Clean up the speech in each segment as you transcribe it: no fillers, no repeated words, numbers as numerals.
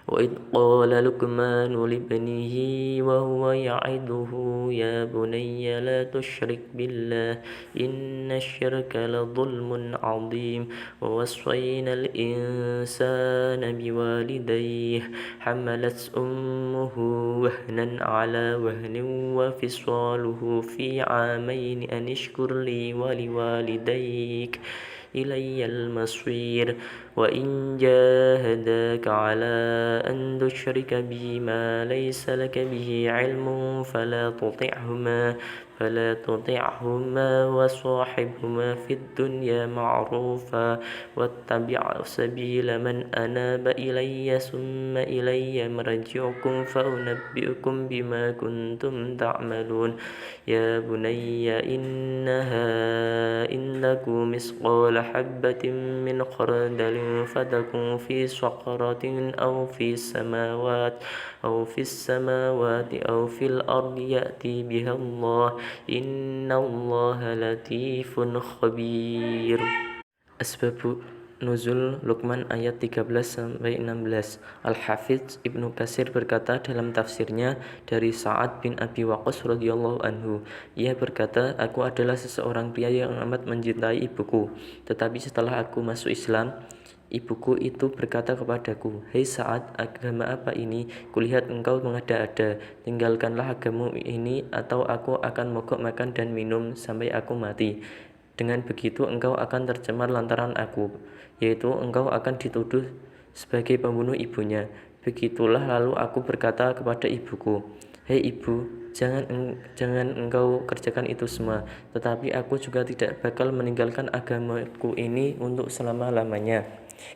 وإذ قال لقمان لابنه وهو يعظه يا بني لا تشرك بالله إن الشرك لظلم عظيم ووصينا الإنسان بوالديه حملت أمه وهنا على وهن وفصاله في عامين أن اشكر لي ولوالديك إلي المصير وإن جاهداك على أن تشرك بي ما ليس لك به علم فلا تطعهما وصاحبهما في الدنيا معروفا واتبع سبيل من أناب إلي ثم إلي مرجعكم فأنبئكم بما كنتم تعملون يا بني إنها إن تك مثقال حبة من خردل فتكن في صخرة أو في السماوات أو في الأرض يأتي بها الله إن الله لطيف خبير. Asbabun Nuzul Luqman ayat 13-16. Al-Hafidz Ibnu Katsir berkata dalam tafsirnya dari Sa'ad bin Abi Waqqas radhiyallahu anhu, ia berkata, aku adalah seseorang pria yang amat mencintai ibuku, tetapi setelah aku masuk Islam, ibuku itu berkata kepadaku, hei Sa'ad, agama apa ini? Kulihat engkau mengada-ada, tinggalkanlah agamamu ini atau aku akan mogok makan dan minum sampai aku mati. Dengan begitu engkau akan tercemar lantaran aku, yaitu engkau akan dituduh sebagai pembunuh ibunya. Begitulah lalu aku berkata kepada ibuku, hei ibu, jangan engkau kerjakan itu semua, tetapi aku juga tidak bakal meninggalkan agamaku ini untuk selama-lamanya,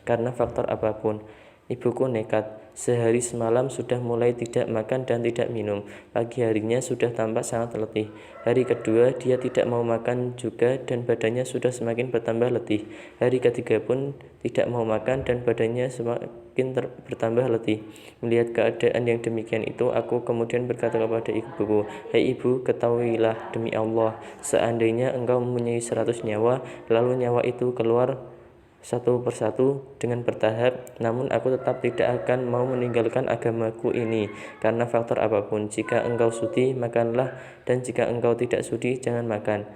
karena faktor apapun. Ibuku nekat. Sehari semalam sudah mulai tidak makan dan tidak minum. Pagi harinya sudah tampak sangat letih. Hari kedua dia tidak mau makan juga dan badannya sudah semakin bertambah letih. Hari ketiga pun tidak mau makan dan badannya semakin bertambah letih. Melihat keadaan yang demikian itu, aku kemudian berkata kepada ibuku, hei ibu, ketahuilah demi Allah, seandainya engkau mempunyai 100 nyawa, lalu nyawa itu keluar satu persatu dengan bertahap, namun aku tetap tidak akan mau meninggalkan agamaku ini karena faktor apapun. Jika engkau sudi, makanlah, dan jika engkau tidak sudi, jangan makan.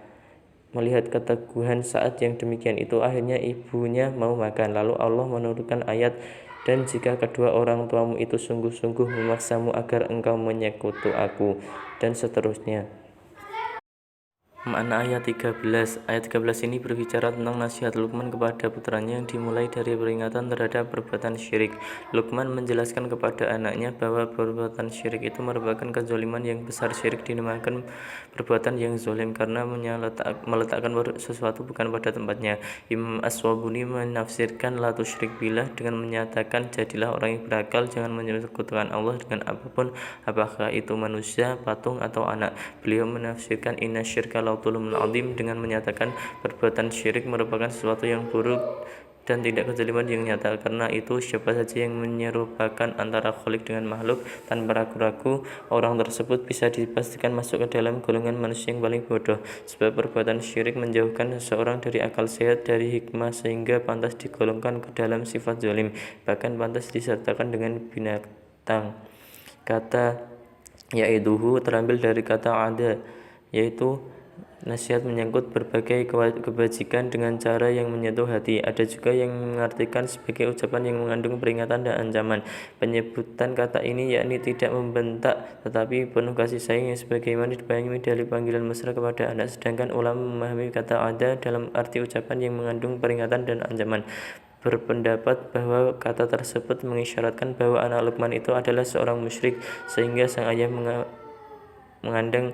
Melihat keteguhan saat yang demikian itu, akhirnya ibunya mau makan. Lalu Allah menurunkan ayat, dan jika kedua orang tuamu itu sungguh-sungguh memaksamu agar engkau menyekutu aku, dan seterusnya. Makna ayat 13. Ayat 13 ini berbicara tentang nasihat Luqman kepada putranya yang dimulai dari peringatan terhadap perbuatan syirik. Luqman menjelaskan kepada anaknya bahwa perbuatan syirik itu merupakan kezaliman yang besar. Syirik dinamakan perbuatan yang zalim karena meletakkan sesuatu bukan pada tempatnya. Imam As-Swabuni menafsirkan la tusyrik billah dengan menyatakan jadilah orang yang berakal, jangan menyekutukan Allah dengan apapun, apakah itu manusia, patung, atau anak. Beliau menafsirkan inna syirka lautulumul azim dengan menyatakan perbuatan syirik merupakan sesuatu yang buruk dan tidak kezaliman yang nyata. Karena itu siapa saja yang menyerupakan antara khalik dengan makhluk tanpa ragu-ragu, orang tersebut bisa dipastikan masuk ke dalam golongan manusia yang paling bodoh. Sebab perbuatan syirik menjauhkan seseorang dari akal sehat, dari hikmah, sehingga pantas digolongkan ke dalam sifat zalim, bahkan pantas disertakan dengan binatang. Kata yaiduhu terambil dari kata ada, yaitu nasihat menyangkut berbagai kebajikan dengan cara yang menyentuh hati. Ada juga yang mengartikan sebagai ucapan yang mengandung peringatan dan ancaman. Penyebutan kata ini yakni tidak membentak, tetapi penuh kasih sayang yang sebagaimana dipahami dari panggilan mesra kepada anak. Sedangkan ulama memahami kata ada dalam arti ucapan yang mengandung peringatan dan ancaman, berpendapat bahwa kata tersebut mengisyaratkan bahwa anak Luqman itu adalah seorang musyrik, sehingga sang ayah mengandung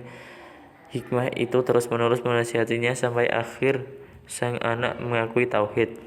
hikmah itu terus-menerus menasihatinya sampai akhir sang anak mengakui tauhid.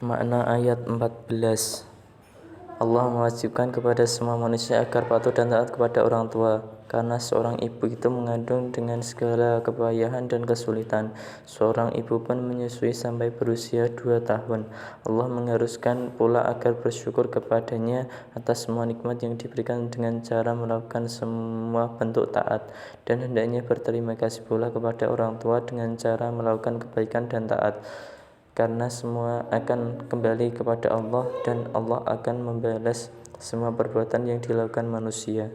Makna ayat 14. Allah mewajibkan kepada semua manusia agar patuh dan taat kepada orang tua, karena seorang ibu itu mengandung dengan segala kepayahan dan kesulitan. Seorang ibu pun menyusui sampai berusia 2 tahun. Allah mengharuskan pula agar bersyukur kepadanya atas semua nikmat yang diberikan dengan cara melakukan semua bentuk taat, dan hendaknya berterima kasih pula kepada orang tua dengan cara melakukan kebaikan dan taat, karena semua akan kembali kepada Allah dan Allah akan membalas semua perbuatan yang dilakukan manusia.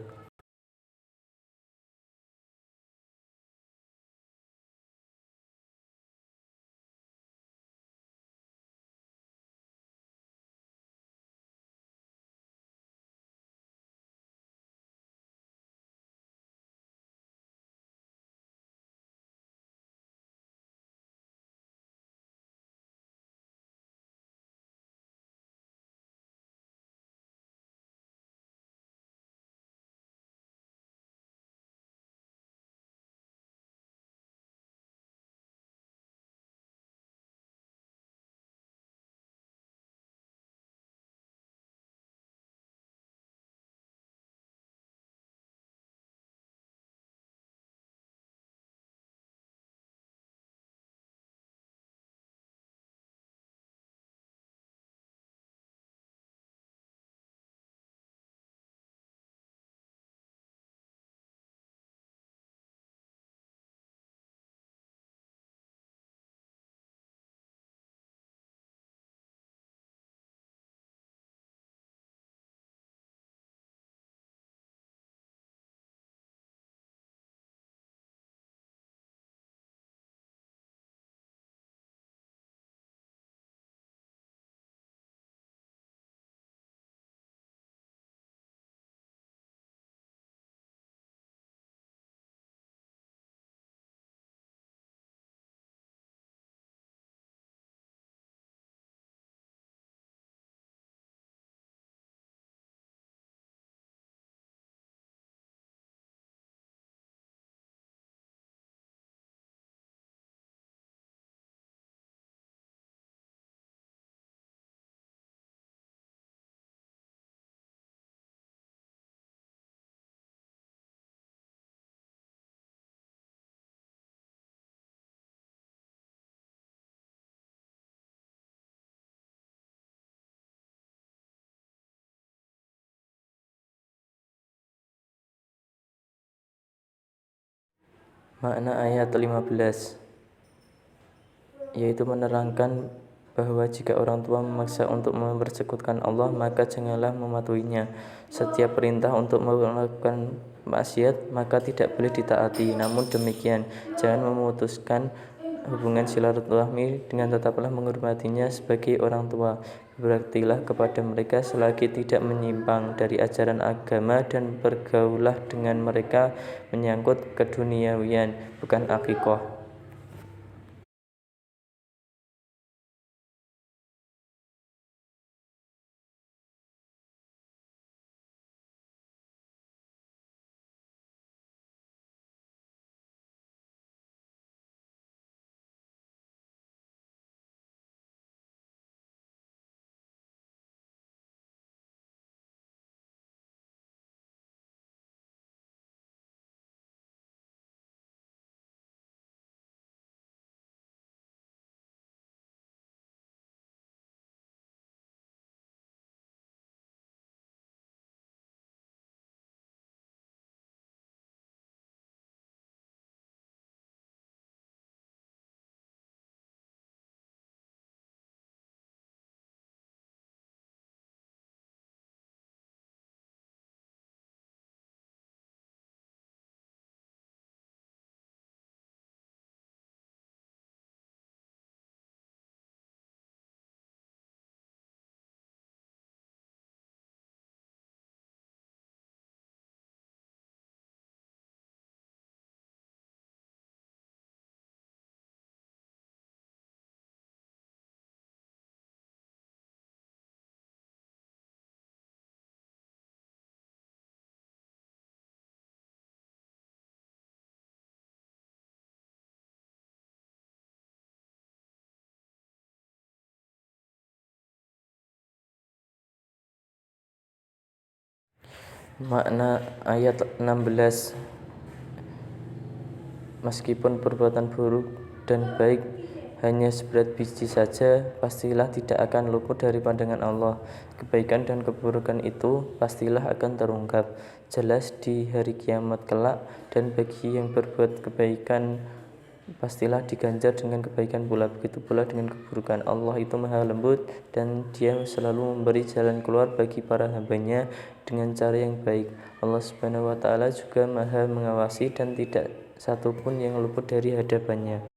Makna ayat 15, yaitu menerangkan bahwa jika orang tua memaksa untuk mempersekutukan Allah, maka janganlah mematuhinya. Setiap perintah untuk melakukan maksiat maka tidak boleh ditaati. Namun demikian, jangan memutuskan hubungan silaturahmi dengan tetaplah menghormatinya sebagai orang tua. Berbaktilah kepada mereka selagi tidak menyimpang dari ajaran agama, dan bergaulah dengan mereka menyangkut keduniawian, bukan akikoh. Makna ayat 16, meskipun perbuatan buruk dan baik hanya seberat biji saja, pastilah tidak akan luput dari pandangan Allah. Kebaikan dan keburukan itu pastilah akan terungkap jelas di hari kiamat kelak, dan bagi yang berbuat kebaikan pastilah diganjar dengan kebaikan pula. Begitu pula dengan keburukan. Allah itu maha lembut dan Dia selalu memberi jalan keluar bagi para hambanya dengan cara yang baik. Allah Subhanahu wa Ta'ala juga maha mengawasi dan tidak satupun yang luput dari hadapannya.